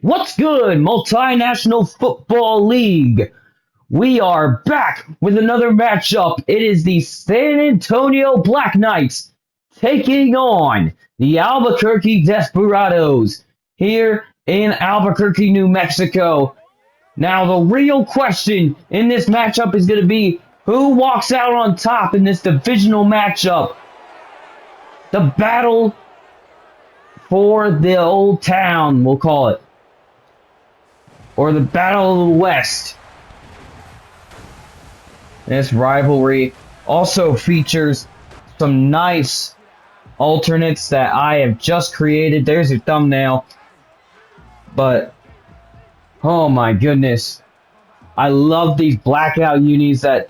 What's good, Multinational Football League? We are back with another matchup. It is the San Antonio Black Knights taking on the Albuquerque Desperatos here in Albuquerque, New Mexico. Now, the real question in this matchup is going to be who walks out on top in this divisional matchup. The battle for the old town, we'll call it. Or the Battle of the West. This rivalry also features some nice alternates that I have just created. There's your thumbnail. But, oh my goodness. I love these blackout unis that,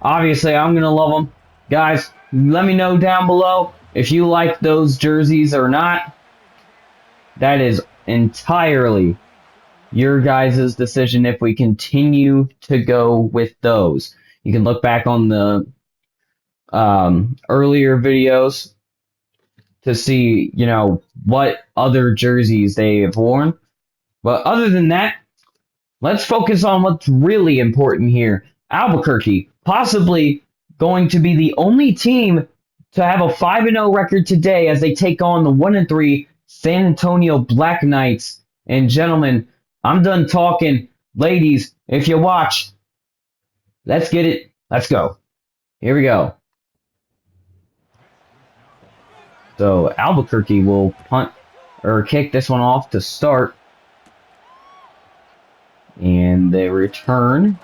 obviously I'm going to love them. Guys, let me know down below if you like those jerseys or not. That is entirely your guys' decision if we continue to go with those. You can look back on the earlier videos to see, what other jerseys they have worn. But other than that, let's focus on what's really important here. Albuquerque, possibly going to be the only team to have a 5-0 record today as they take on the 1-3 San Antonio Black Knights. And gentlemen, I'm done talking. Ladies, if you watch, let's get it. Let's go. Here we go. So Albuquerque will punt or kick this one off to start. And the return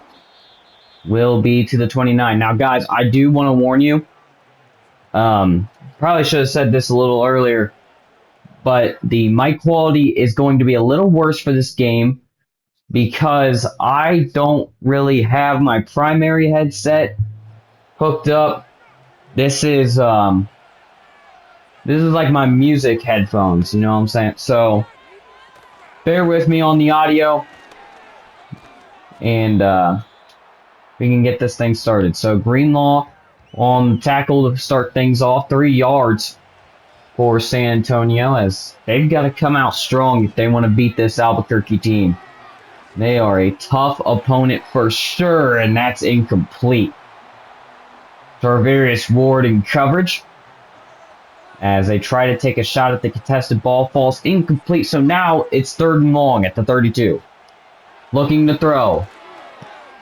will be to the 29. Now, guys, I do want to warn you. Probably should have said this a little earlier. But the mic quality is going to be a little worse for this game because I don't really have my primary headset hooked up. This is like my music headphones, you know what I'm saying? So bear with me on the audio and we can get this thing started. So Greenlaw on tackle to start things off, 3 yards for San Antonio, as they've got to come out strong if they want to beat this Albuquerque team. They are a tough opponent for sure, and that's incomplete. Tarvarius Ward in coverage as they try to take a shot at the contested ball, falls incomplete, so now it's 3rd and long at the 32. Looking to throw.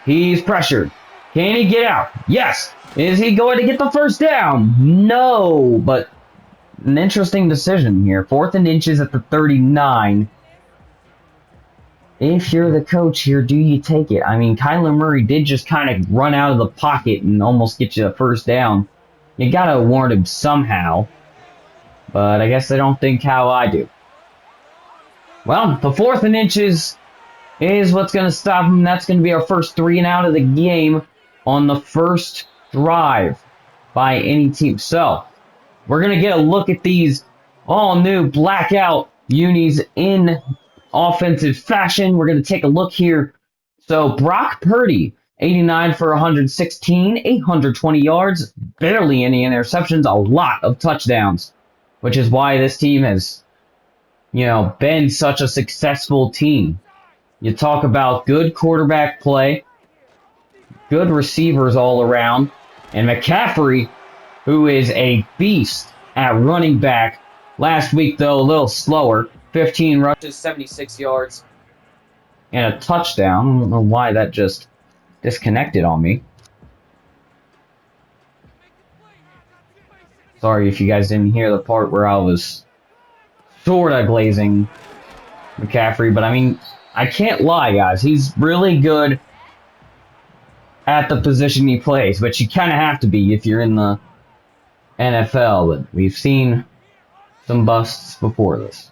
He's pressured. Can he get out? Yes! Is he going to get the first down? No, but an interesting decision here. 4th and inches at the 39. If you're the coach here, do you take it? I mean, Kyler Murray did just kind of run out of the pocket and almost get you a first down. You gotta warn him somehow. But I guess they don't think how I do. Well, the 4th and inches is what's going to stop him. That's going to be our first 3 and out of the game on the first drive by any team. So we're going to get a look at these all-new blackout unis in offensive fashion. We're going to take a look here. So Brock Purdy, 89 for 116, 820 yards, barely any interceptions, a lot of touchdowns, which is why this team has, been such a successful team. You talk about good quarterback play, good receivers all around, and McCaffrey, who is a beast at running back. Last week, though, a little slower. 15 rushes, 76 yards, and a touchdown. I don't know why that just disconnected on me. Sorry if you guys didn't hear the part where I was sort of glazing McCaffrey, but I mean, I can't lie, guys. He's really good at the position he plays, but you kind of have to be if you're in the NFL. But we've seen some busts before this.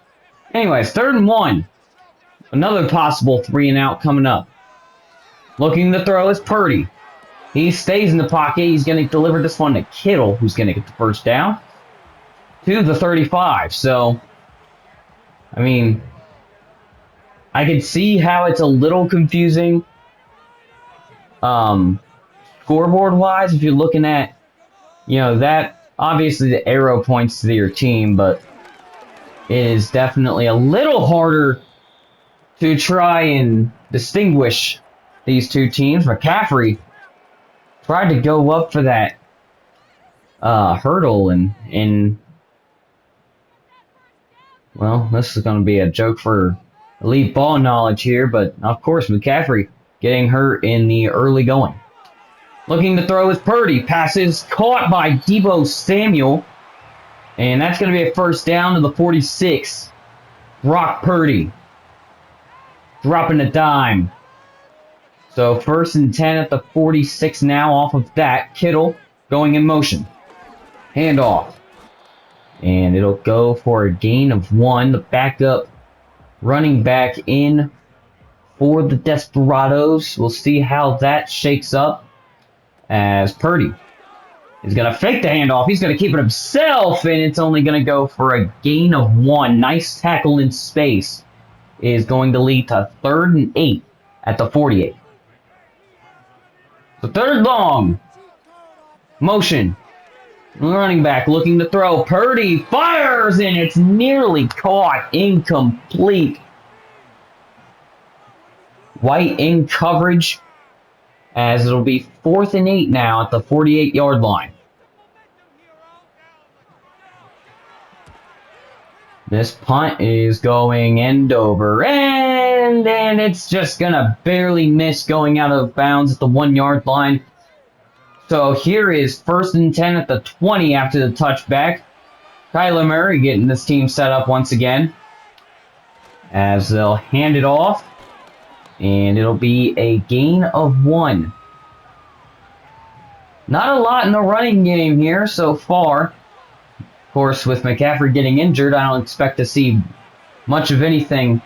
Anyways, 3rd and 1. Another possible 3 and out coming up. Looking to throw is Purdy. He stays in the pocket. He's going to deliver this one to Kittle, who's going to get the first down to the 35. So, I mean, I can see how it's a little confusing scoreboard-wise if you're looking at, that obviously the arrow points to your team, but it is definitely a little harder to try and distinguish these two teams. McCaffrey tried to go up for that hurdle, and well, this is going to be a joke for elite ball knowledge here, but of course McCaffrey getting hurt in the early going. Looking to throw is Purdy. Passes caught by Deebo Samuel. And that's going to be a first down to the 46. Brock Purdy. Dropping a dime. So 1st and 10 at the 46 now off of that. Kittle going in motion. Handoff. And it'll go for a gain of 1. The backup running back in for the Desperatos. We'll see how that shakes up. As Purdy is going to fake the handoff. He's going to keep it himself, and it's only going to go for a gain of 1. Nice tackle in space is going to lead to 3rd and 8 at the 48. So 3rd long. Motion. Running back looking to throw. Purdy fires, and it's nearly caught. Incomplete. White in coverage. As it'll be 4th and 8 now at the 48-yard line. This punt is going end over end, and it's just going to barely miss going out of bounds at the 1-yard line. So here is 1st and 10 at the 20 after the touchback. Kyler Murray getting this team set up once again. As they'll hand it off. And it'll be a gain of 1. Not a lot in the running game here so far. Of course, with McCaffrey getting injured, I don't expect to see much of anything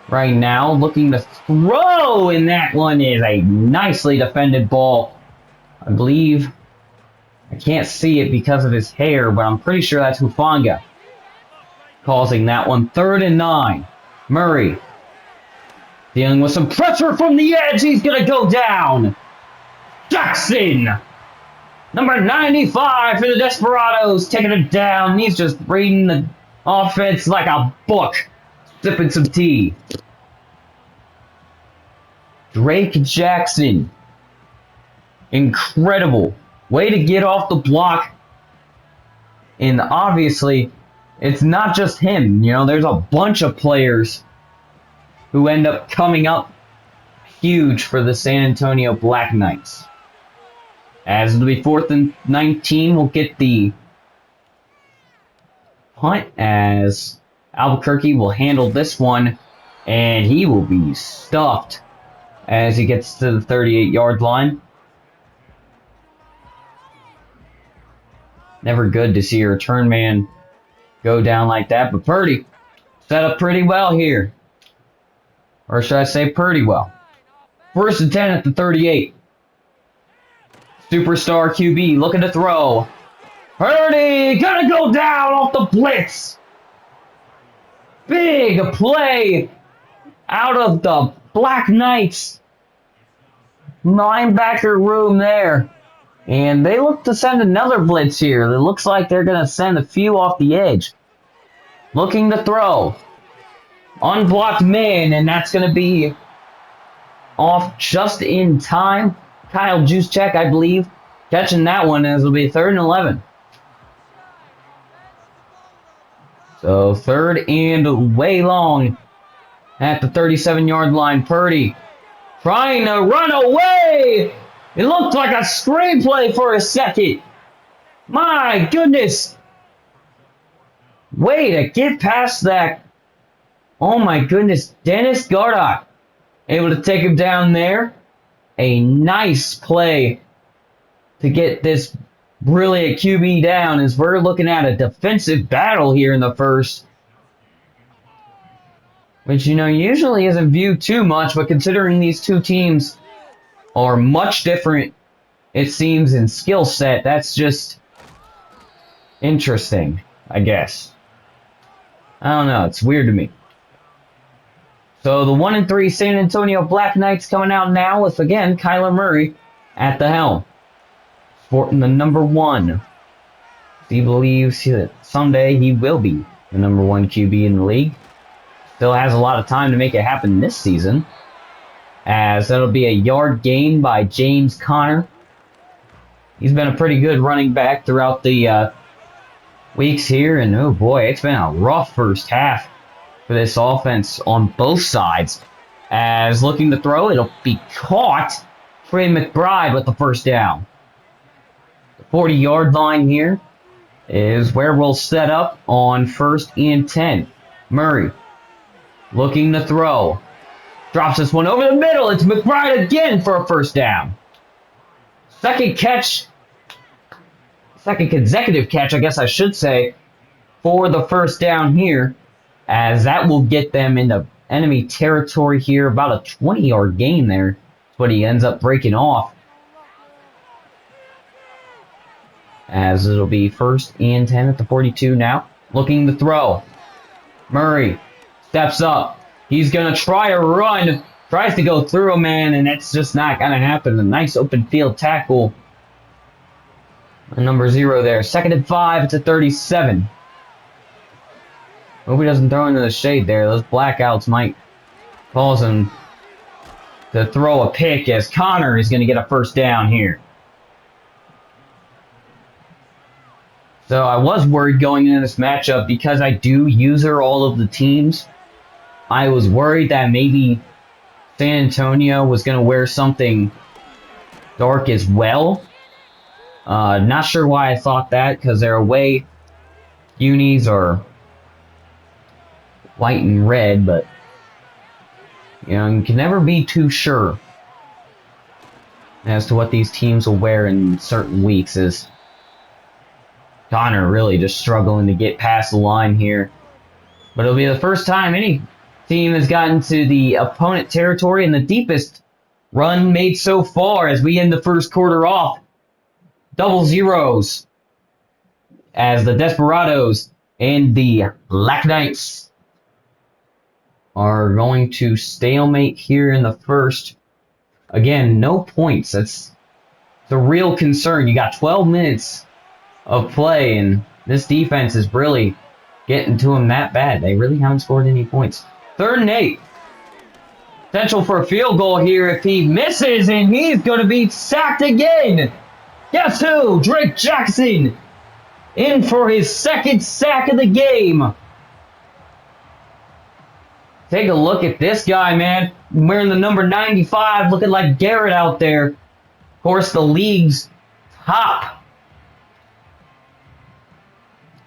right now. Looking to throw, and that one is a nicely defended ball. I believe, I can't see it because of his hair, but I'm pretty sure that's Hufanga causing that one. 3rd and 9. Murray. Dealing with some pressure from the edge. He's going to go down. Jackson. Number 95 for the Desperatos. Taking it down. He's just reading the offense like a book. Sipping some tea. Drake Jackson. Incredible. Way to get off the block. And obviously, it's not just him. You know, there's a bunch of players who end up coming up huge for the San Antonio Black Knights. As it'll be 4th and 19, we'll get the punt as Albuquerque will handle this one, and he will be stuffed as he gets to the 38-yard line. Never good to see a return man go down like that, but Purdy set up pretty well here. Or should I say pretty well. 1st and 10 at the 38. Superstar QB looking to throw. Purdy gonna go down off the blitz. Big play out of the Black Knights linebacker room there. And they look to send another blitz here. It looks like they're going to send a few off the edge. Looking to throw. Unblocked man, and that's going to be off just in time. Kyle Juszczyk, I believe, catching that one as it'll be 3rd and 11. So 3rd and way long at the 37-yard line. Purdy trying to run away. It looked like a screenplay for a second. My goodness. Way to get past that. Oh my goodness. Dennis Gardock able to take him down there. A nice play to get this brilliant QB down as we're looking at a defensive battle here in the first. Which, you know, usually isn't viewed too much, but considering these two teams are much different, it seems, in skill set, that's just interesting, I guess. I don't know, it's weird to me. So the 1-3 San Antonio Black Knights coming out now with, again, Kyler Murray at the helm. Sporting the number 1. He believes that someday he will be the #1 QB in the league. Still has a lot of time to make it happen this season, as that'll be a yard gain by James Conner. He's been a pretty good running back throughout the weeks here, and oh boy, it's been a rough first half for this offense on both sides. As looking to throw, it'll be caught. Trey McBride with the first down. The 40-yard line here is where we'll set up on 1st and 10. Murray looking to throw. Drops this one over the middle. It's McBride again for a first down. Second consecutive catch, I guess I should say, for the first down here, as that will get them into enemy territory here. About a 20-yard gain there. That's what he ends up breaking off. As it'll be 1st and 10 at the 42 now. Looking to throw. Murray steps up. He's going to try to run. Tries to go through a man, and it's just not going to happen. A nice open field tackle. Number 0 there. 2nd and 5. It's a 37. Hope he doesn't throw into the shade there. Those blackouts might cause him to throw a pick, as Connor is going to get a first down here. So I was worried going into this matchup because I do user all of the teams. I was worried that maybe San Antonio was going to wear something dark as well. Not sure why I thought that, because their away unis are white and red, but you know, you can never be too sure as to what these teams will wear in certain weeks. As Connor really just struggling to get past the line here. But it'll be the first time any team has gotten to the opponent territory, and the deepest run made so far as we end the first quarter off. Double zeros as the Desperatos and the BLACKOUTS are going to stalemate here in the first. Again, no points. That's the real concern. You got 12 minutes of play, and this defense is really getting to them that bad. They really haven't scored any points. 3rd and 8. Potential for a field goal here if he misses, and he's going to be sacked again. Guess who? Drake Jackson in for his 2nd sack of the game. Take a look at this guy, man. Wearing the number 95, looking like Garrett out there. Of course, the league's top.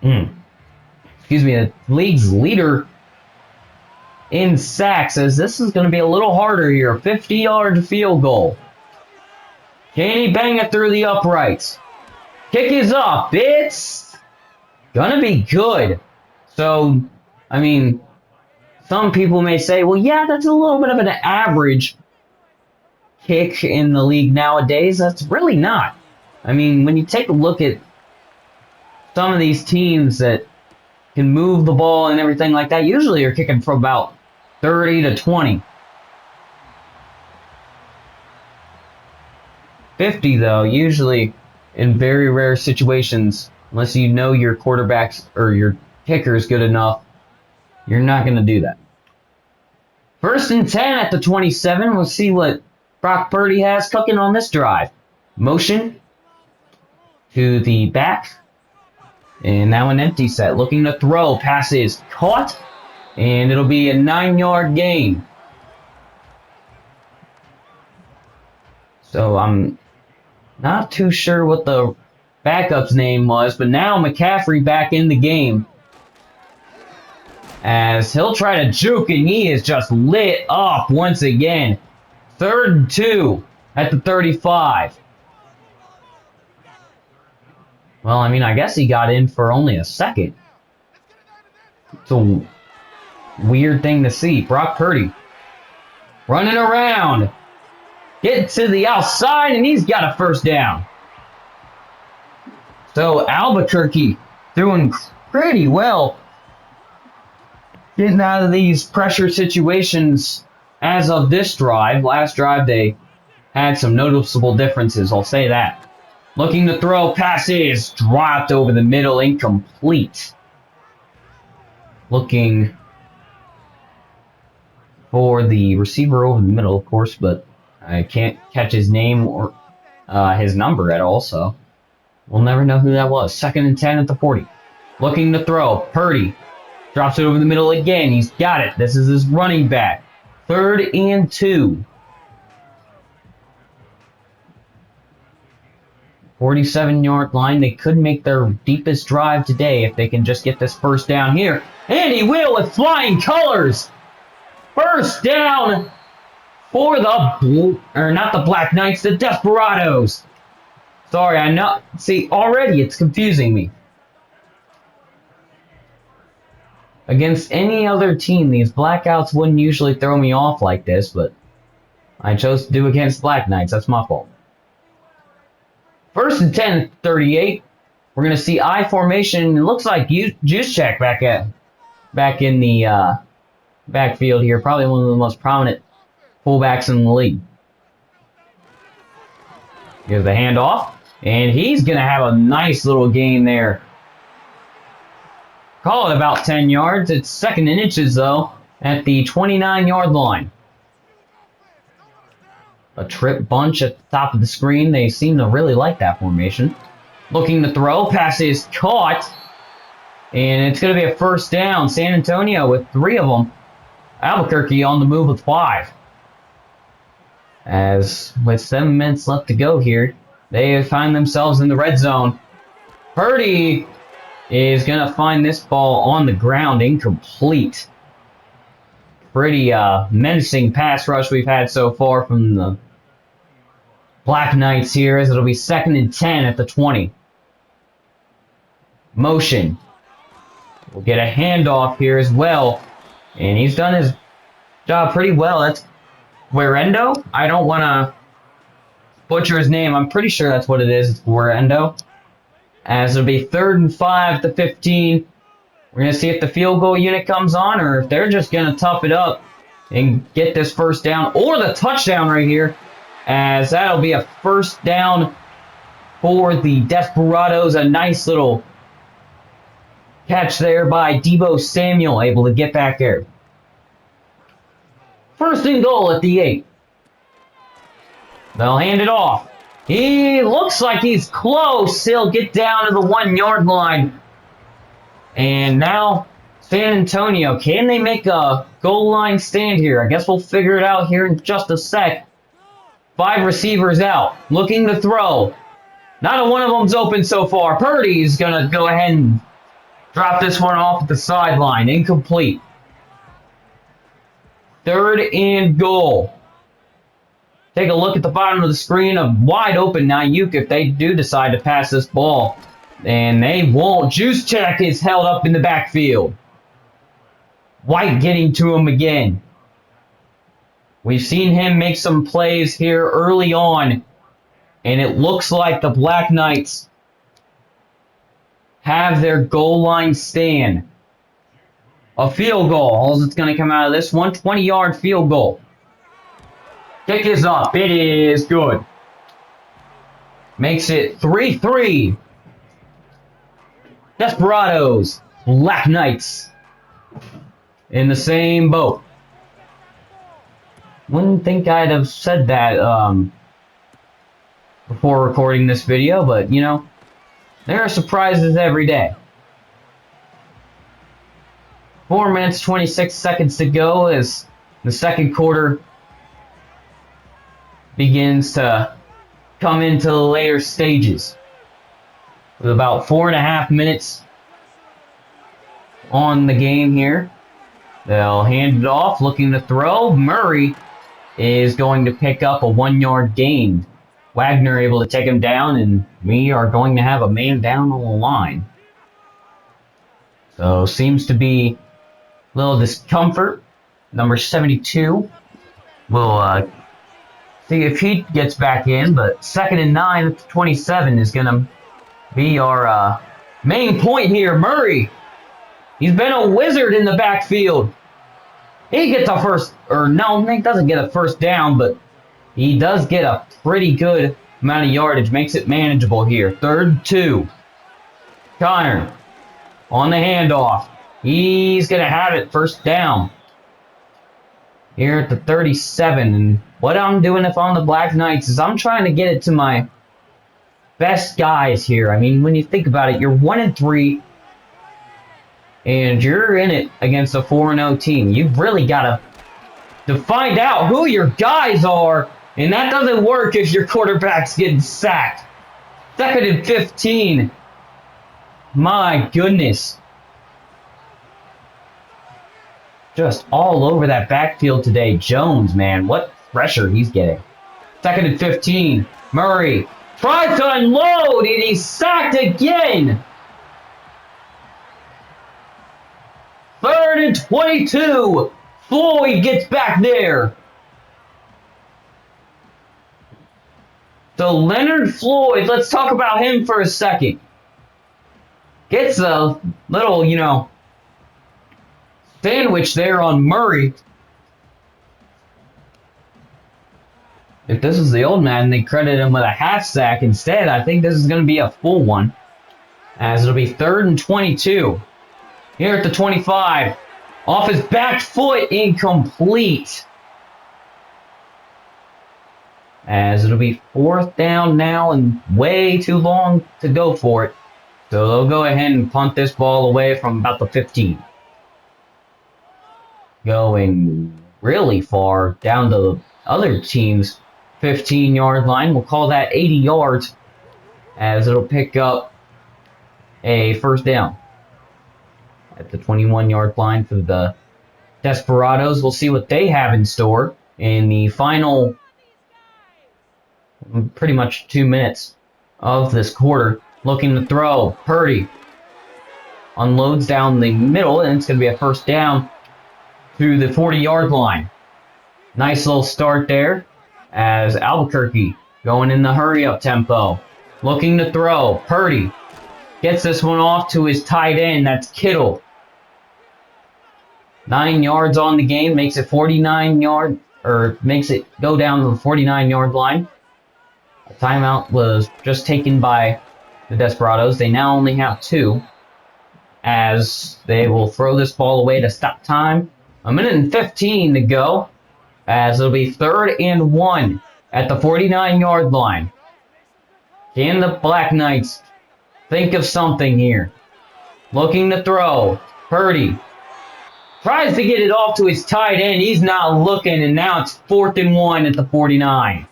Excuse me, the league's leader in sacks, as this is going to be a little harder here. 50-yard field goal. Can he bang it through the uprights? Kick is up. It's gonna be good. So, I mean, some people may say, well, yeah, that's a little bit of an average kick in the league nowadays. That's really not. I mean, when you take a look at some of these teams that can move the ball and everything like that, usually you're kicking from about 30 to 20. 50, though, usually in very rare situations, unless you know your quarterbacks or your kicker is good enough, you're not going to do that. 1st and 10 at the 27. We'll see what Brock Purdy has cooking on this drive. Motion to the back. And now an empty set. Looking to throw. Pass is caught. And it'll be a 9-yard gain. So I'm not too sure what the backup's name was, but now McCaffrey back in the game. As he'll try to juke, and he is just lit up once again. 3rd and 2 at the 35. Well, I mean, I guess he got in for only a second. It's a weird thing to see. Brock Purdy running around. Get to the outside, and he's got a first down. So Albuquerque doing pretty well getting out of these pressure situations as of this drive. Last drive, they had some noticeable differences, I'll say that. Looking to throw, pass is dropped over the middle, incomplete. Looking for the receiver over the middle, of course, but I can't catch his name or his number at all, so we'll never know who that was. 2nd and 10 at the 40. Looking to throw. Purdy drops it over the middle again. He's got it. This is his running back. 3rd and 2. 47-yard line. They could make their deepest drive today if they can just get this first down here. And he will with flying colors. First down for the not the Black Knights, the Desperatos. Sorry, I know. See, already it's confusing me. Against any other team, these Blackouts wouldn't usually throw me off like this, but I chose to do against Black Knights. That's my fault. 1st and 10, 38. We're going to see I formation. It looks like Juszczyk back in the backfield here. Probably one of the most prominent fullbacks in the league. Here's the handoff. And he's going to have a nice little gain there. Call it about 10 yards. It's 2nd and inches, though, at the 29-yard line. A trip bunch at the top of the screen. They seem to really like that formation. Looking to throw. Pass is caught. And it's going to be a first down. San Antonio with 3 of them. Albuquerque on the move with 5. As with 7 minutes left to go here, they find themselves in the red zone. Purdy is going to find this ball on the ground, incomplete. Pretty menacing pass rush we've had so far from the Black Knights here, as it'll be 2nd and 10 at the 20. Motion. We'll get a handoff here as well. And he's done his job pretty well. That's Guerendo. I don't want to butcher his name. I'm pretty sure that's what it is. It's Guerendo. As it'll be 3rd and 5 to 15. We're going to see if the field goal unit comes on or if they're just going to tough it up and get this first down or the touchdown right here. As that'll be a first down for the Desperatos. A nice little catch there by Deebo Samuel, able to get back there. 1st and goal at the 8. They'll hand it off. He looks like he's close. He'll get down to the 1-yard line. And now San Antonio, can they make a goal line stand here? I guess we'll figure it out here in just a sec. 5 receivers out, looking to throw. Not a one of them's open so far. Purdy's going to go ahead and drop this one off at the sideline. Incomplete. 3rd and goal. Take a look at the bottom of the screen. A wide open Nayuk if they do decide to pass this ball. And they won't. Juszczyk is held up in the backfield. White getting to him again. We've seen him make some plays here early on. And it looks like the Black Knights have their goal line stand. A field goal. All that's going to come out of this one, 20-yard field goal. Kick is up. It is good. Makes it 3-3. Desperatos, Black Knights in the same boat. Wouldn't think I'd have said that before recording this video, but you know, there are surprises every day. 4 minutes, 26 seconds to go as the second quarter begins to come into the later stages. With about 4.5 minutes on the game here. They'll hand it off, looking to throw. Murray is going to pick up a 1-yard gain. Wagner able to take him down, and we are going to have a man down on the line. So, seems to be a little discomfort. Number 72 will see if he gets back in, but 2nd and 9 at the 27 is going to be our main point here. Murray, he's been a wizard in the backfield. He gets a first, or no, he doesn't get a first down, but he does get a pretty good amount of yardage. Makes it manageable here. 3rd and 2. Connor on the handoff. He's going to have it first down. Here at the 37. And what I'm doing if I'm the Black Knights is I'm trying to get it to my best guys here. I mean, when you think about it, you're 1-3. And you're in it against a 4-0 team. You've really got to find out who your guys are. And that doesn't work if your quarterback's getting sacked. 2nd and 15. My goodness. Just all over that backfield today. Jones, man, what pressure he's getting. 2nd and 15. Murray tries to unload, and he's sacked again. 3rd and 22. Floyd gets back there. So Leonard Floyd, let's talk about him for a second. Gets a little, sandwich there on Murray. If this is the old man, they credit him with a half sack. Instead, I think this is going to be a full one, as it'll be 3rd and 22. Here at the 25. Off his back foot, incomplete. As it'll be 4th down now and way too long to go for it. So they'll go ahead and punt this ball away from about the 15. Going really far down to the other team's 15-yard line. We'll call that 80 yards, as it'll pick up a first down at the 21-yard line for the Desperatos. We'll see what they have in store in the final pretty much 2 minutes of this quarter. Looking to throw. Purdy unloads down the middle, and it's going to be a first down through the 40-yard line. Nice little start there, as Albuquerque going in the hurry-up tempo. Looking to throw. Purdy gets this one off to his tight end. That's Kittle. 9 yards on the game, makes it 49-yard, or makes it go down to the 49-yard line. A timeout was just taken by the Desperados. They now only have 2, as they will throw this ball away to stop time. 1:15 to go, as it'll be 3rd and 1 at the 49-yard line. Can the Black Knights think of something here? Looking to throw. Purdy tries to get it off to his tight end. He's not looking, and now it's 4th and 1 at the 49.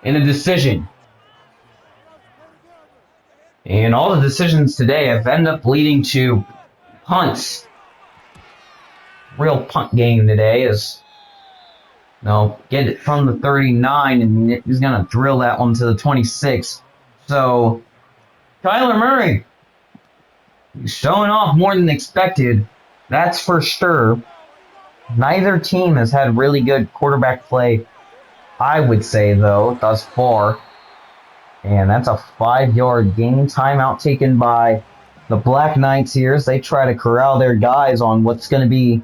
And a decision. And all the decisions today have ended up leading to punts. Real punt game today is, get it from the 39, and he's going to drill that one to the 26. So, Kyler Murray, he's showing off more than expected. That's for sure. Neither team has had really good quarterback play, I would say, though, thus far. And that's a 5-yard gain. Timeout taken by the Black Knights here as they try to corral their guys on what's going to be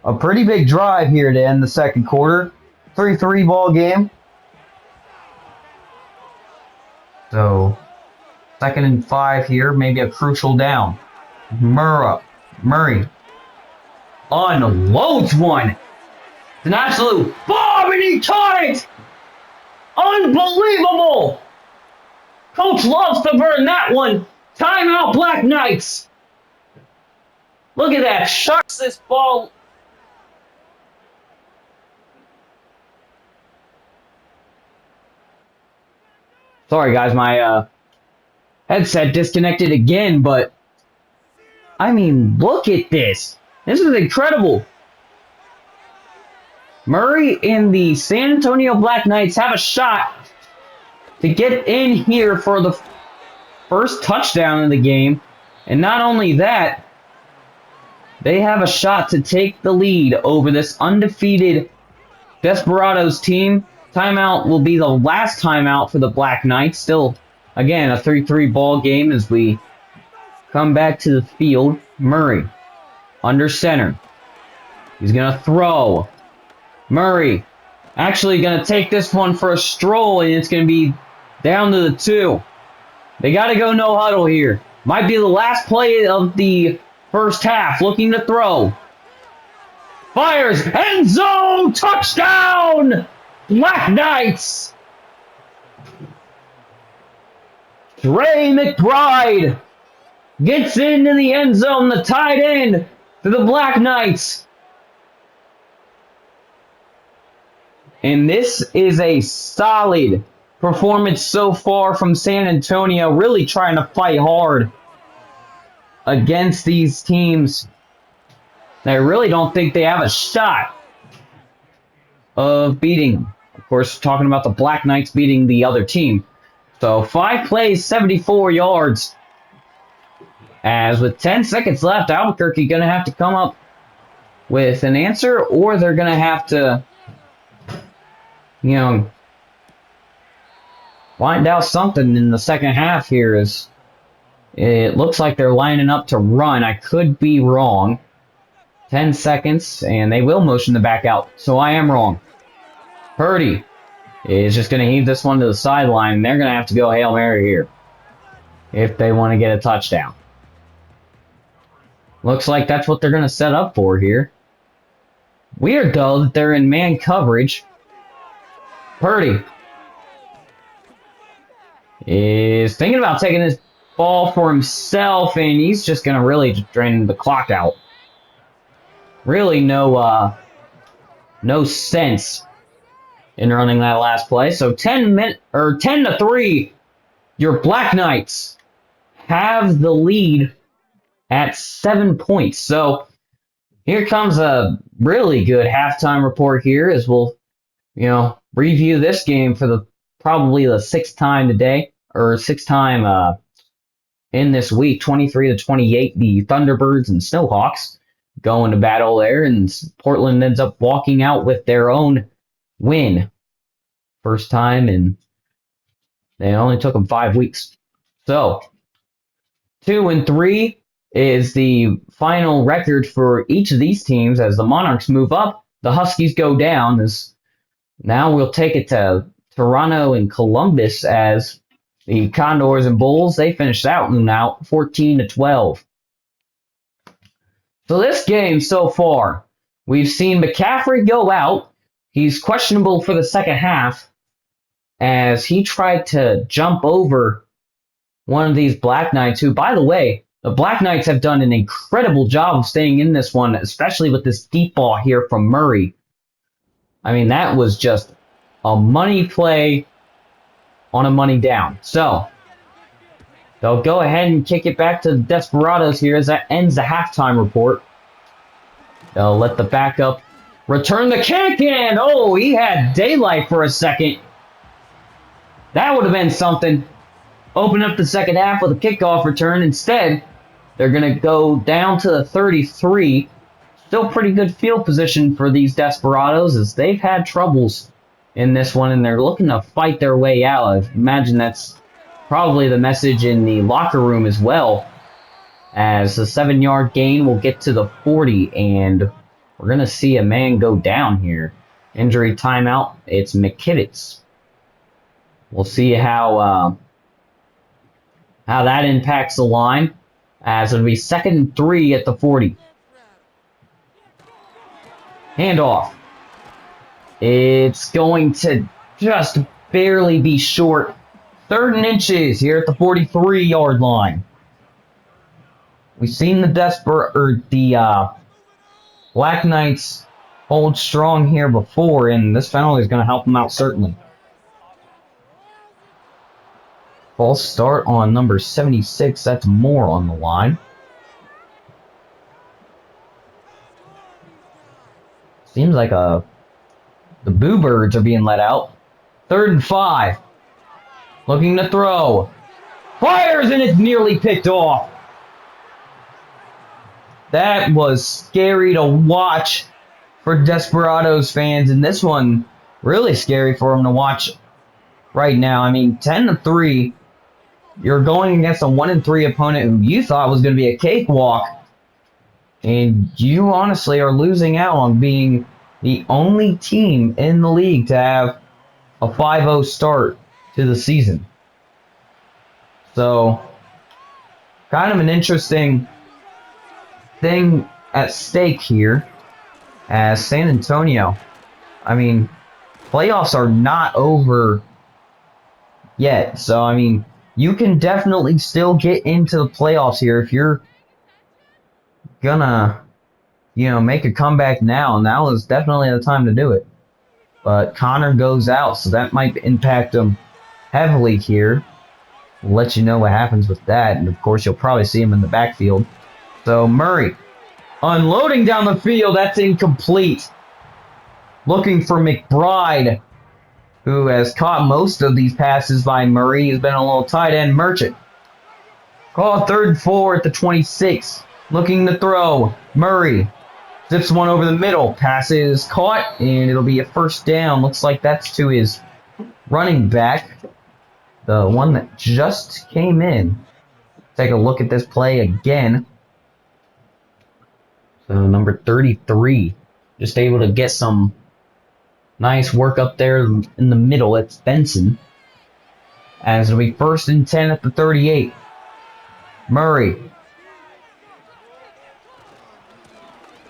a pretty big drive here to end the second quarter. 3-3 ball game. So, 2nd and 5 here, maybe a crucial down. Murray unloads one. It's an absolute bomb, and he caught it! Unbelievable! Coach loves to burn that one. Timeout, Black Knights. Look at that. Shucks this ball. Sorry, guys. My headset disconnected again, but I mean, look at this. This is incredible. Murray and the San Antonio Black Knights have a shot to get in here for the first touchdown of the game. And not only that, they have a shot to take the lead over this undefeated Desperatos team. Timeout will be the last timeout for the Black Knights. Still, again, a 3-3 ball game as we come back to the field. Murray under center. He's going to throw. Murray actually going to take this one for a stroll, and it's going to be down to the 2. They got to go no huddle here. Might be the last play of the first half, looking to throw. Fires, end zone, touchdown! Black Knights! Trey McBride gets into the end zone, the tight end for the Black Knights. And this is a solid performance so far from San Antonio, really trying to fight hard against these teams. I really don't think they have a shot of beating them. Of course, talking about the Black Knights beating the other team. So 5 plays, 74 yards. As with 10 seconds left, Albuquerque going to have to come up with an answer, or they're going to have to, you know, find out something in the second half here. As it looks like they're lining up to run. I could be wrong. 10 seconds, and they will motion the back out. So I am wrong. Purdy is just going to heave this one to the sideline. They're going to have to go Hail Mary here if they want to get a touchdown. Looks like that's what they're going to set up for here. Weird, though, that they're in man coverage. Purdy is thinking about taking this ball for himself, and he's just going to really drain the clock out. Really no sense in running that last play. So 10-3, your Black Knights have the lead at 7 points. So here comes a really good halftime report here as we'll, review this game for probably the 6th time today, or 6th time in this week. 23-28, the Thunderbirds and Snowhawks going to battle there, and Portland ends up walking out with their own win. First time, and they only took them 5 weeks. So 2-3 is the final record for each of these teams. As the Monarchs move up, the Huskies go down. As now we'll take it to Toronto and Columbus, as the Condors and Bulls, they finished out and out 14-12. So this game so far, we've seen McCaffrey go out. He's questionable for the second half as he tried to jump over one of these Black Knights, who, by the way, the Black Knights have done an incredible job of staying in this one, especially with this deep ball here from Murray. I mean, that was just a money play on a money down. So they'll go ahead and kick it back to the Desperatos here as that ends the halftime report. They'll let the backup return the kick, and oh, he had daylight for a second. That would have been something. Open up the second half with a kickoff return. Instead, they're going to go down to the 33. Still pretty good field position for these Desperados, as they've had troubles in this one, and they're looking to fight their way out. I imagine that's probably the message in the locker room as well, as the 7-yard gain will get to the 40, and we're going to see a man go down here. Injury timeout, it's McKivitz. We'll see how that impacts the line, as it'll be 2nd and 3 at the 40. Handoff. It's going to just barely be short. 3rd and inches here at the 43-yard line. We've seen the Black Knights hold strong here before, and this penalty is going to help them out certainly. False start on number 76. That's more on the line. Seems like the Boo Birds are being let out. 3rd and 5. Looking to throw. Fires, and it's nearly picked off. That was scary to watch for Desperados fans, and this one really scary for them to watch right now. I mean, 10-3. You're going against a 1-3 opponent who you thought was going to be a cakewalk, and you honestly are losing out on being the only team in the league to have a 5-0 start to the season. So, kind of an interesting thing at stake here as San Antonio. I mean, playoffs are not over yet, so I mean, you can definitely still get into the playoffs here if you're gonna, make a comeback now. Now is definitely the time to do it. But Connor goes out, so that might impact him heavily here. We'll let you know what happens with that, and of course you'll probably see him in the backfield. So Murray unloading down the field, that's incomplete. Looking for McBride, who has caught most of these passes by Murray. He's been a little tight end merchant. Call 3rd and 4 at the 26. Looking to throw. Murray zips one over the middle. Pass is caught, and it'll be a first down. Looks like that's to his running back, the one that just came in. Take a look at this play again. So number 33, just able to get some nice work up there in the middle. It's Benson. As it'll be 1st and 10 at the 38. Murray.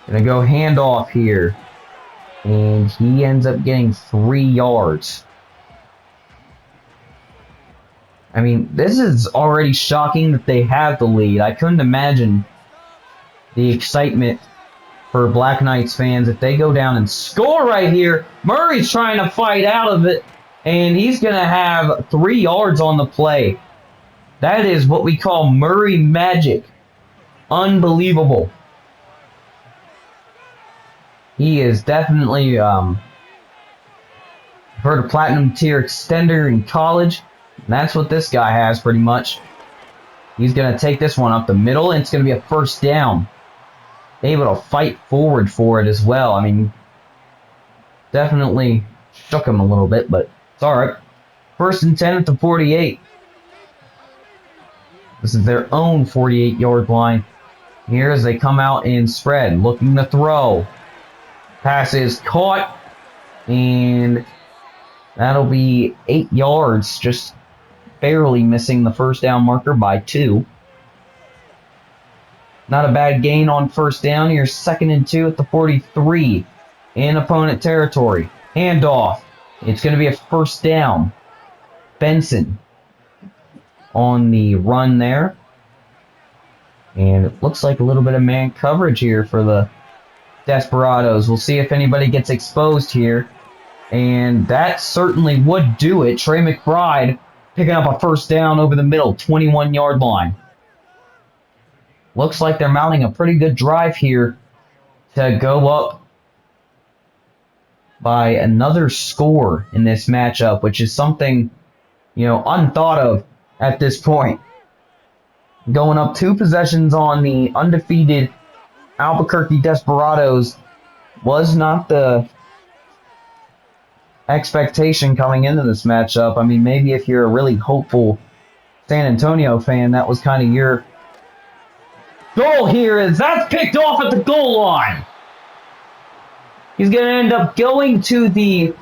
Gonna go handoff here. And he ends up getting 3 yards. I mean, this is already shocking that they have the lead. I couldn't imagine the excitement for Black Knights fans if they go down and score right here. Murray's trying to fight out of it, and he's going to have 3 yards on the play. That is what we call Murray magic. Unbelievable. He is definitely heard a platinum tier extender in college. And that's what this guy has pretty much. He's going to take this one up the middle, and it's going to be a first down. Able to fight forward for it as well. I mean, definitely shook him a little bit, but it's alright. 1st and 10 at the 48. This is their own 48-yard line. Here as they come out in spread, looking to throw. Pass is caught, and that'll be 8 yards, just barely missing the first down marker by 2. Not a bad gain on first down. Here's 2nd and 2 at the 43 in opponent territory. Handoff. It's going to be a first down. Benson on the run there. And it looks like a little bit of man coverage here for the Desperatos. We'll see if anybody gets exposed here. And that certainly would do it. Trey McBride picking up a first down over the middle, 21-yard line. Looks like they're mounting a pretty good drive here to go up by another score in this matchup, which is something, unthought of at this point. Going up 2 possessions on the undefeated Albuquerque Desperatos was not the expectation coming into this matchup. I mean, maybe if you're a really hopeful San Antonio fan, that was kind of your goal here, is that's picked off at the goal line. He's going to end up going to the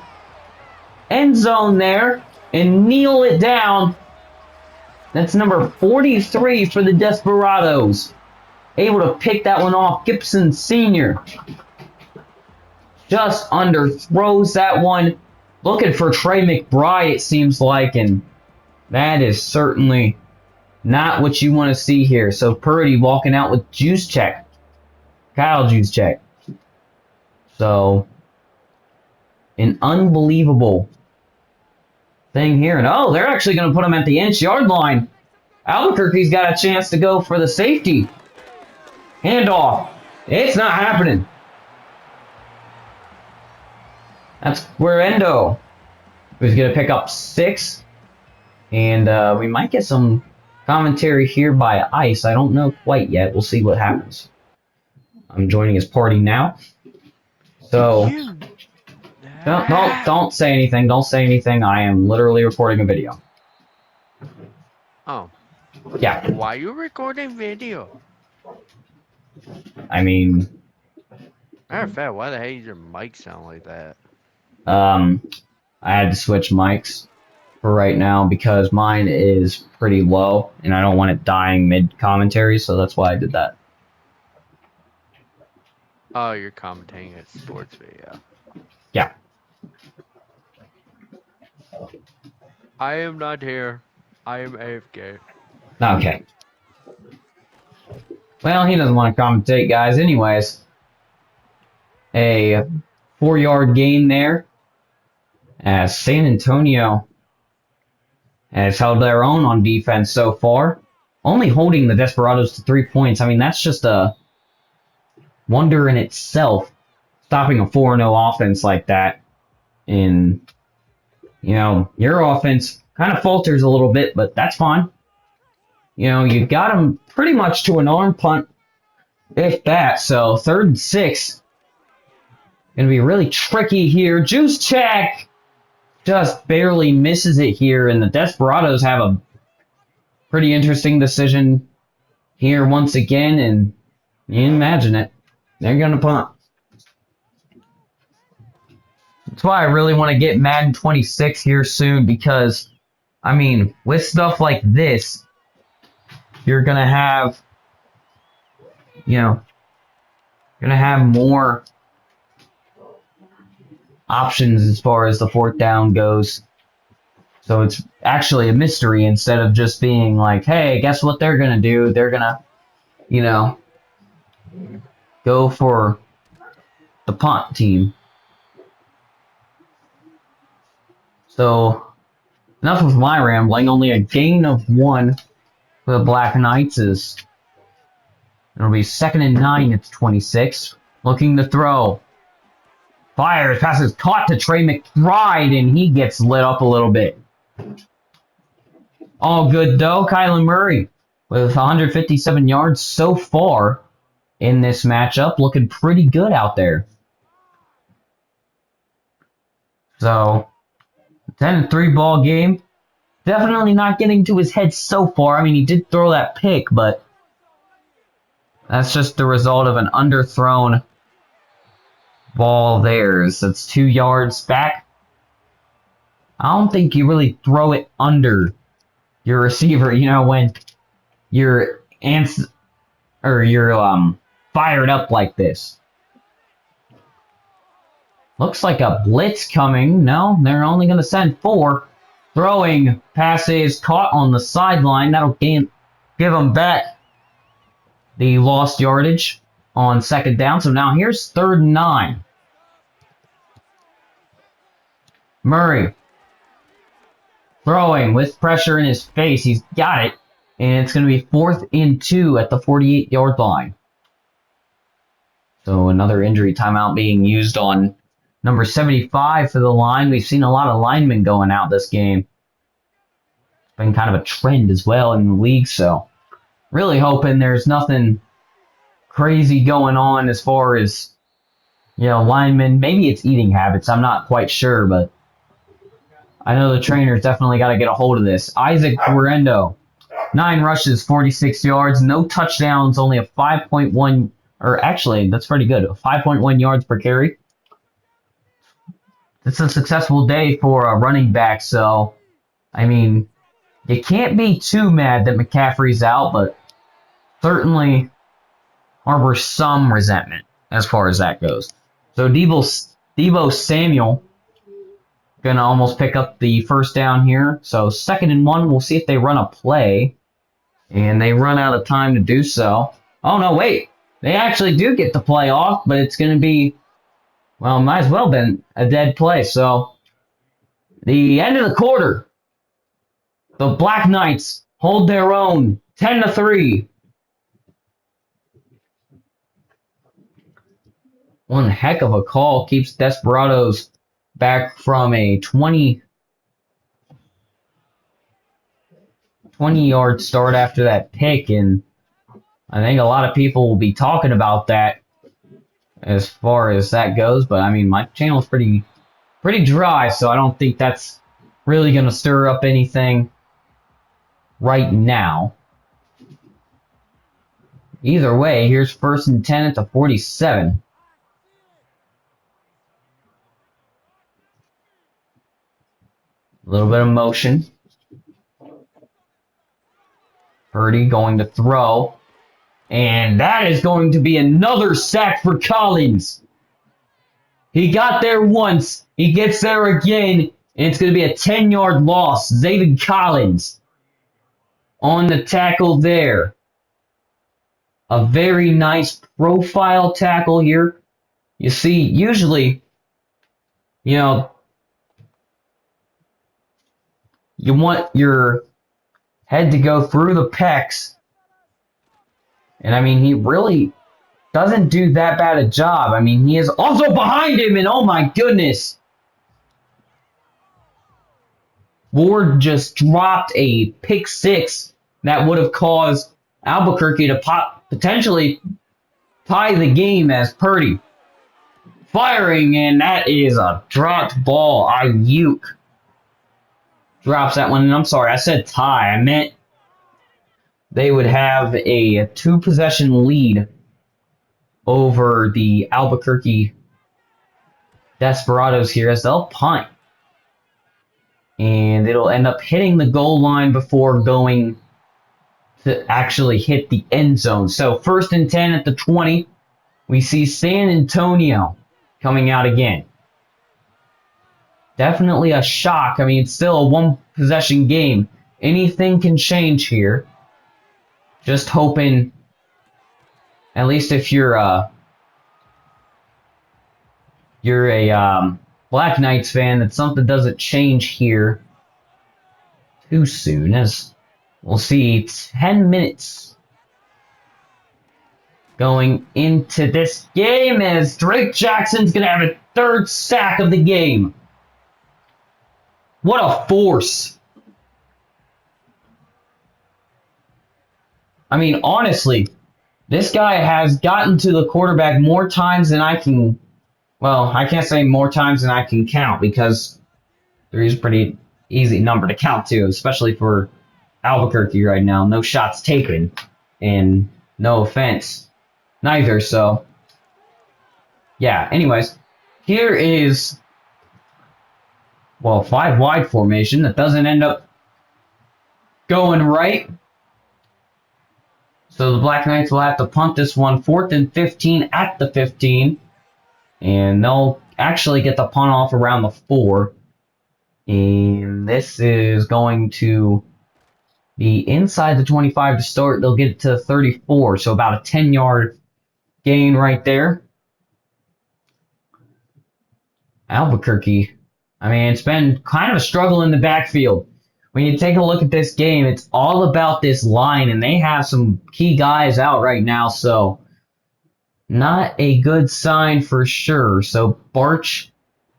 end zone there and kneel it down. That's number 43 for the Desperados. Able to pick that one off. Gibson Sr. just underthrows that one. Looking for Trey McBride, it seems like, and that is certainly not what you want to see here. So Purdy walking out with Juice Check. Kyle Juice Check. So an unbelievable thing here. And oh, they're actually going to put him at the inch-yard line. Albuquerque's got a chance to go for the safety. Handoff. It's not happening. That's Guerrendo, who's going to pick up 6. And we might get some commentary here by Ice. I don't know quite yet. We'll see what happens. I'm joining his party now. So don't say anything. Don't say anything. I am literally recording a video. Oh. Yeah. Why are you recording video? I mean, Matter of fact, why the hell does your mic sound like that? I had to switch mics for right now because mine is pretty low and I don't want it dying mid-commentary, so that's why I did that. Oh, you're commentating at sports video. Yeah. I am not here. I am AFK. Okay. Well, he doesn't want to commentate, guys. Anyways, a 4-yard gain there as San Antonio has held their own on defense so far. Only holding the Desperatos to 3 points. I mean, that's just a wonder in itself, stopping a 4-0 offense like that. And, your offense kind of falters a little bit, but that's fine. You got them pretty much to an arm punt, if that. So 3rd and 6. Going to be really tricky here. Juice check! Just barely misses it here, and the Desperados have a pretty interesting decision here once again, and you imagine it. They're going to punt. That's why I really want to get Madden 26 here soon, because, I mean, with stuff like this, you're going to have, more options as far as the 4th down goes. So it's actually a mystery instead of just being like, hey, guess what they're going to do? They're going to, go for the punt team. So, enough of my rambling. Only a gain of 1 for the Black Knights is it'll be 2nd and 9 at 26. Looking to throw. Fires, passes caught to Trey McBride, and he gets lit up a little bit. All good though. Kyler Murray with 157 yards so far in this matchup. Looking pretty good out there. So, 10-3 ball game. Definitely not getting to his head so far. I mean, he did throw that pick, but that's just the result of an underthrown ball there. So it's 2 yards back. I don't think you really throw it under your receiver, when you're fired up like this. Looks like a blitz coming. No, they're only going to send 4. Throwing passes caught on the sideline. That'll give them back the lost yardage on 2nd down. So now here's 3rd and 9. Murray throwing with pressure in his face. He's got it. And it's going to be 4th and 2 at the 48-yard line. So another injury timeout being used on number 75 for the line. We've seen a lot of linemen going out this game. It's been kind of a trend as well in the league. So really hoping there's nothing crazy going on as far as, linemen. Maybe it's eating habits. I'm not quite sure, but I know the trainer's definitely got to get a hold of this. Isaac Guerrero, 9 rushes, 46 yards, no touchdowns, only a 5.1, or actually, that's pretty good, 5.1 yards per carry. It's a successful day for a running back, so, I mean, you can't be too mad that McCaffrey's out, but certainly harbor some resentment as far as that goes. So Deebo Samuel gonna almost pick up the 1st down here. So 2nd and 1, we'll see if they run a play. And they run out of time to do so. Oh no, wait. They actually do get the play off, but it's gonna be, well, might as well been a dead play. So the end of the quarter, the Black Knights hold their own 10-3. One heck of a call keeps Desperatos back from a 20-yard start after that pick, and I think a lot of people will be talking about that as far as that goes, but I mean, my channel's pretty dry, so I don't think that's really going to stir up anything right now. Either way, here's 1st and 10 at the 47. A little bit of motion. Purdy going to throw. And that is going to be another sack for Collins. He got there once. He gets there again. And it's going to be a 10-yard loss. Zayden Collins on the tackle there. A very nice profile tackle here. You see, usually, you know, you want your head to go through the pecs. And I mean, he really doesn't do that bad a job. I mean, he is also behind him, and oh my goodness. Ward just dropped a pick six that would have caused Albuquerque to potentially tie the game as Purdy. Firing, and that is a dropped ball. Ayuk drops that one. And I'm sorry, I said tie. I meant they would have a 2-possession lead over the Albuquerque Desperatos here as they'll punt. And it'll end up hitting the goal line before going to actually hit the end zone. So 1st and 10 at the 20. We see San Antonio coming out again. Definitely a shock. I mean, it's still a 1-possession game. Anything can change here. Just hoping, at least if you're a Black Knights fan, that something doesn't change here too soon, as we'll see 10 minutes going into this game as Drake Jackson's going to have a 3rd sack of the game. What a force. I mean, honestly, this guy has gotten to the quarterback more times than I can, well, I can't say more times than I can count because 3 is a pretty easy number to count to, especially for Albuquerque right now. No shots taken, and no offense, neither. So, yeah, anyways, here is, well, 5 wide formation that doesn't end up going right. So the Black Knights will have to punt this one. 4th and 15 at the 15. And they'll actually get the punt off around the 4. And this is going to be inside the 25 to start. They'll get it to 34. So about a 10-yard gain right there. Albuquerque, I mean, it's been kind of a struggle in the backfield. When you take a look at this game, it's all about this line, and they have some key guys out right now, so not a good sign for sure. So Barch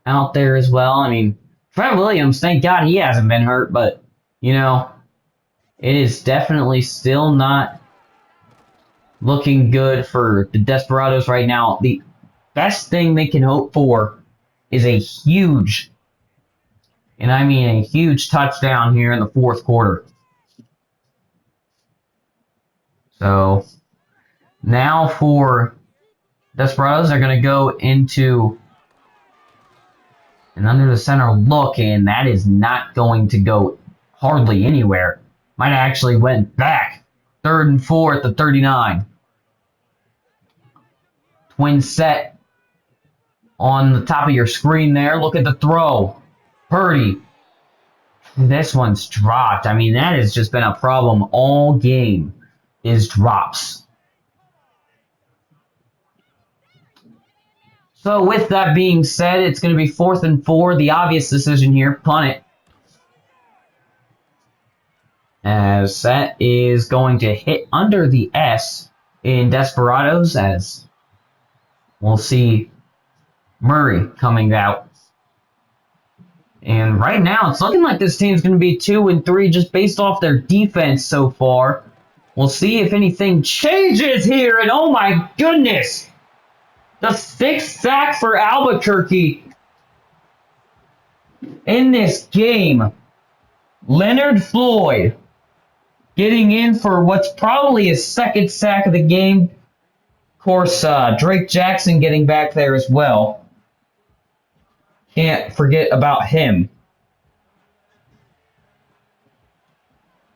out there as well. I mean, Trent Williams, thank God he hasn't been hurt, but, you know, it is definitely still not looking good for the Desperados right now. The best thing they can hope for is a huge, and I mean a huge touchdown here in the 4th quarter. So now for Desperados, they're going to go into an under the center look, and that is not going to go hardly anywhere. Might have actually went back. 3rd and 4 at the 39. Twin set on the top of your screen there. Look at the throw. Purdy. This one's dropped. I mean, that has just been a problem all game, is drops. So with that being said, it's going to be 4th and 4. The obvious decision here, punt it. As that is going to hit under the S in Desperados, as we'll see Murray coming out. And right now, it's looking like this team's going to be 2 and 3 just based off their defense so far. We'll see if anything changes here, and oh my goodness! The 6th sack for Albuquerque in this game. Leonard Floyd getting in for what's probably his 2nd sack of the game. Of course, Drake Jackson getting back there as well. Can't forget about him.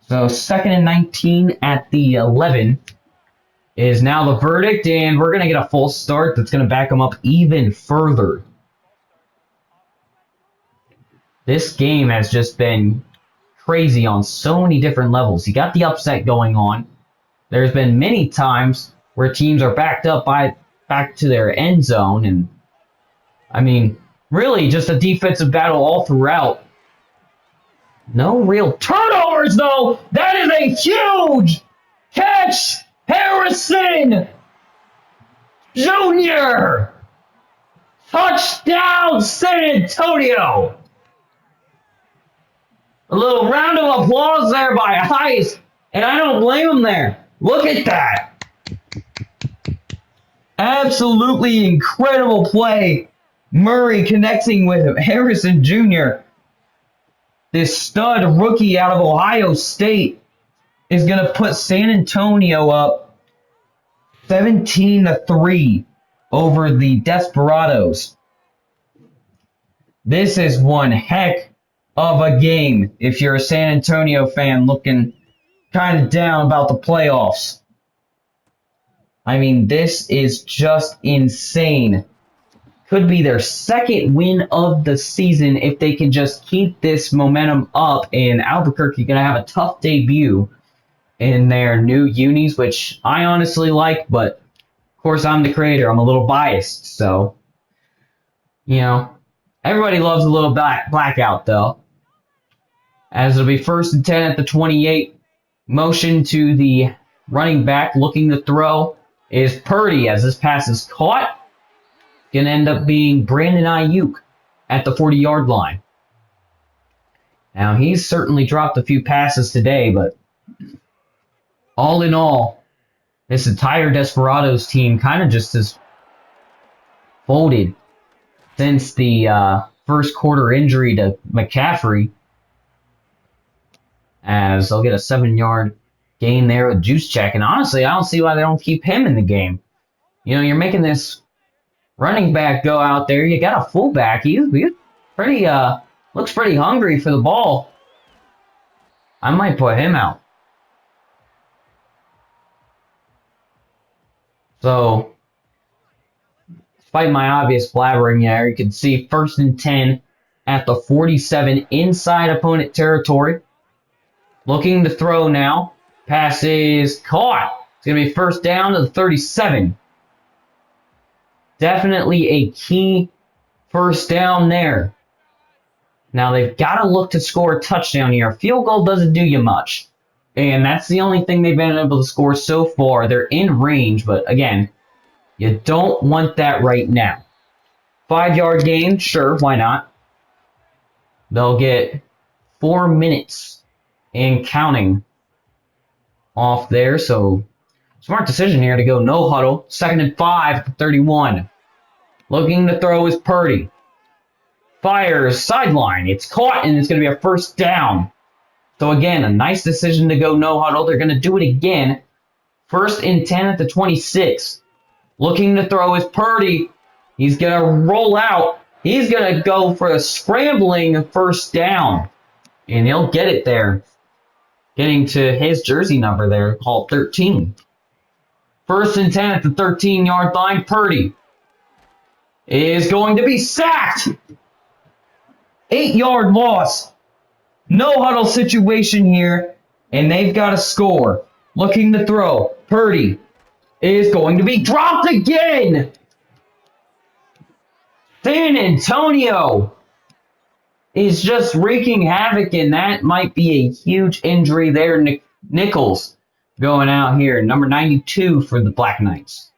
So 2nd and 19 at the 11. is now the verdict, and we're going to get a full start that's going to back them up even further. This game has just been crazy on so many different levels. You got the upset going on. There's been many times where teams are backed up back to their end zone, and I mean, really just a defensive battle all throughout. No real turnovers, though. That is a huge catch. Harrison Jr. Touchdown, San Antonio. A little round of applause there by Heist, and I don't blame him there. Look at that. Absolutely incredible play. Murray connecting with Harrison Jr. This stud rookie out of Ohio State is going to put San Antonio up 17-3 over the Desperatos. This is one heck of a game if you're a San Antonio fan looking kind of down about the playoffs. I mean, this is just insane. Could be their second win of the season if they can just keep this momentum up. And Albuquerque going to have a tough debut in their new unis, which I honestly like, but of course I'm the creator. I'm a little biased, so, you know, everybody loves a little blackout, though. As it'll be 1st and 10 at the 28. Motion to the running back looking to throw is Purdy as this pass is caught. Going to end up being Brandon Ayuk at the 40-yard line. Now, he's certainly dropped a few passes today, but all in all, this entire Desperados team kind of just has folded since the first quarter injury to McCaffrey. As they'll get a 7-yard gain there with Juice Check. And honestly, I don't see why they don't keep him in the game. You know, you're making this running back go out there. You got a fullback. He's pretty, looks pretty hungry for the ball. I might put him out. So, despite my obvious blabbering there, you can see 1st and 10 at the 47 inside opponent territory. Looking to throw now. Pass is caught. It's going to be 1st down to the 37. Definitely a key 1st down there. Now they've got to look to score a touchdown here. A field goal doesn't do you much. And that's the only thing they've been able to score so far. They're in range, but again, you don't want that right now. 5-yard gain, sure, why not? They'll get 4 minutes and counting off there, so smart decision here to go no huddle. 2nd and 5 at the 31. Looking to throw is Purdy. Fires sideline. It's caught, and it's going to be a 1st down. So again, a nice decision to go no huddle. They're going to do it again. 1st and 10 at the 26. Looking to throw is Purdy. He's going to roll out. He's going to go for a scrambling 1st down. And he'll get it there. Getting to his jersey number there, called 13. 1st and 10 at the 13-yard line. Purdy is going to be sacked. 8-yard loss. No huddle situation here, and they've got to score. Looking to throw. Purdy is going to be dropped again. San Antonio is just wreaking havoc, and that might be a huge injury there. Nichols going out here, number 92 for the Black Knights.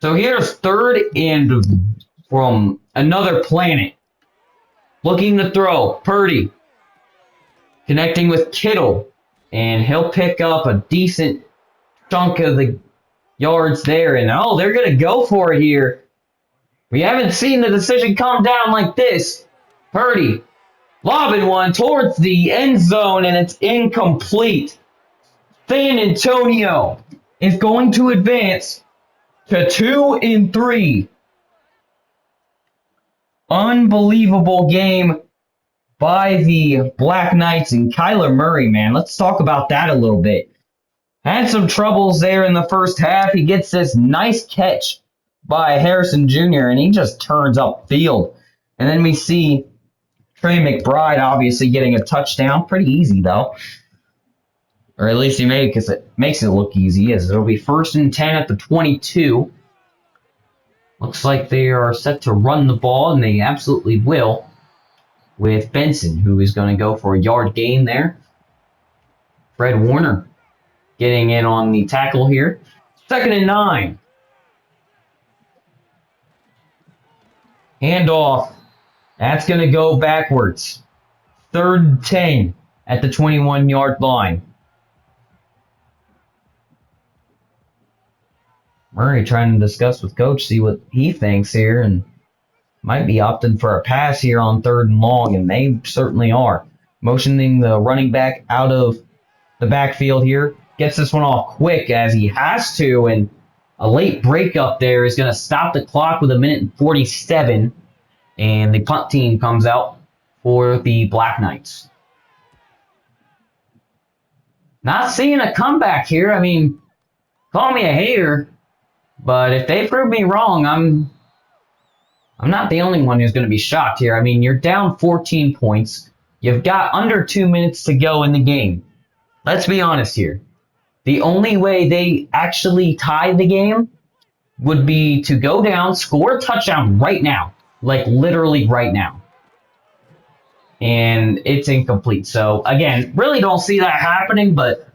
So here's 3rd and from another planet. Looking to throw. Purdy connecting with Kittle, and he'll pick up a decent chunk of the yards there. And oh, they're going to go for it here. We haven't seen the decision come down like this. Purdy lobbing one towards the end zone, and it's incomplete. San Antonio is going to advance to 2-3. Unbelievable game by the Black Knights and Kyler Murray, man. Let's talk about that a little bit. Had some troubles there in the first half. He gets this nice catch by Harrison Jr., and he just turns upfield. And then we see Trey McBride obviously getting a touchdown. Pretty easy, though. Or at least he made it because it makes it look easy, as it'll be 1st and 10 at the 22. Looks like they are set to run the ball, and they absolutely will, with Benson, who is going to go for a yard gain there. Fred Warner getting in on the tackle here. 2nd and 9. Handoff. That's going to go backwards. 3rd and 10 at the 21-yard line. Murray trying to discuss with Coach, see what he thinks here, and might be opting for a pass here on 3rd and long, and they certainly are. Motioning the running back out of the backfield here. Gets this one off quick as he has to, and a late breakup there is going to stop the clock with 1:47, and the punt team comes out for the Black Knights. Not seeing a comeback here. I mean, call me a hater, but if they prove me wrong, I'm not the only one who's going to be shocked here. I mean, you're down 14 points. You've got under 2 minutes to go in the game. Let's be honest here. The only way they actually tie the game would be to go down, score a touchdown right now. Like, literally right now. And it's incomplete. So, again, really don't see that happening, but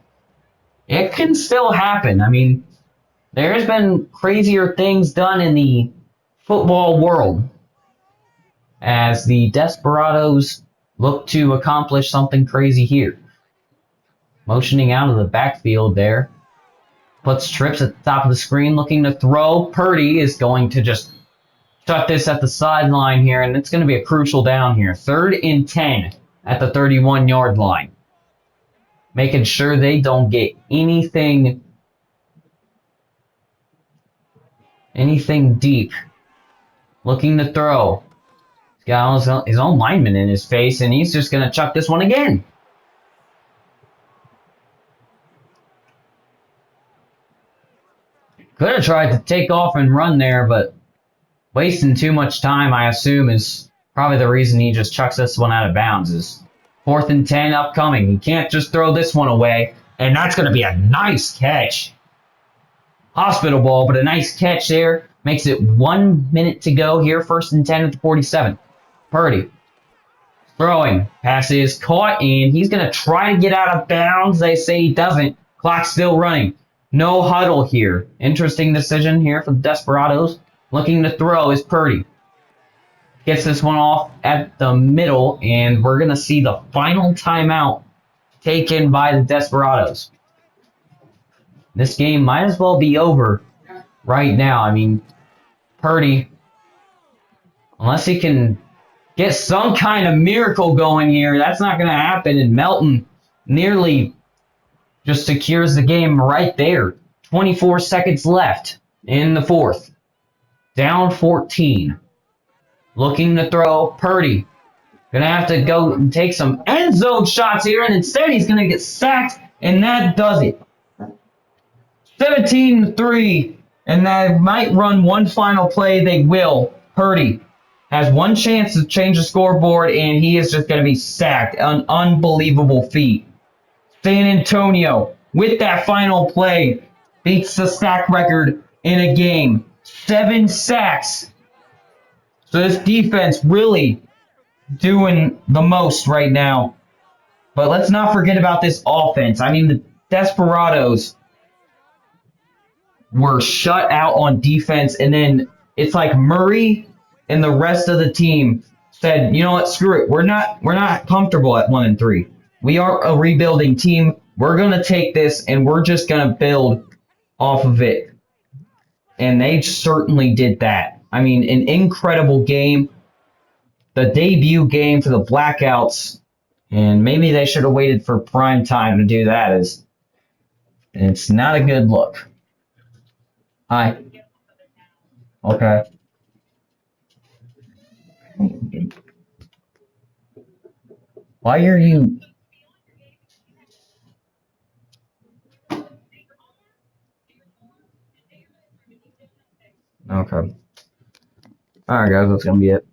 it can still happen. I mean, there's been crazier things done in the football world as the Desperatos look to accomplish something crazy here. Motioning out of the backfield there. Puts trips at the top of the screen, looking to throw. Purdy is going to just shut this at the sideline here, and it's going to be a crucial down here. 3rd and 10 at the 31-yard line. Making sure they don't get anything deep. Looking to throw. He's got his own lineman in his face, and he's just going to chuck this one again. Could have tried to take off and run there, but wasting too much time, I assume, is probably the reason he just chucks this one out of bounds. Is 4th and 10 upcoming. He can't just throw this one away, and that's going to be a nice catch. Hospital ball, but a nice catch there. Makes it 1 minute to go here. 1st and 10 at the 47. Purdy throwing. Pass is caught, and he's going to try to get out of bounds. They say he doesn't. Clock's still running. No huddle here. Interesting decision here for the Desperatos. Looking to throw is Purdy. Gets this one off at the middle, and we're going to see the final timeout taken by the Desperatos. This game might as well be over right now. I mean, Purdy, unless he can get some kind of miracle going here, that's not going to happen, and Melton nearly just secures the game right there. 24 seconds left in the 4th. Down 14. Looking to throw. Purdy. Gonna have to go and take some end zone shots here, and instead he's gonna get sacked, and that does it. 17-3, and they might run one final play. They will. Purdy has one chance to change the scoreboard, and he is just gonna be sacked. An unbelievable feat. San Antonio, with that final play, beats the sack record in a game. 7 sacks. So this defense really doing the most right now. But let's not forget about this offense. I mean, the Desperados were shut out on defense, and then it's like Murray and the rest of the team said, you know what, screw it. We're not comfortable at 1-3. We are a rebuilding team. We're gonna take this and we're just gonna build off of it. And they certainly did that. I mean, an incredible game. The debut game for the Blackouts, and maybe they should have waited for prime time to do that. It's not a good look. Hi. Okay. Why are you... Okay. Alright, guys, that's gonna be it.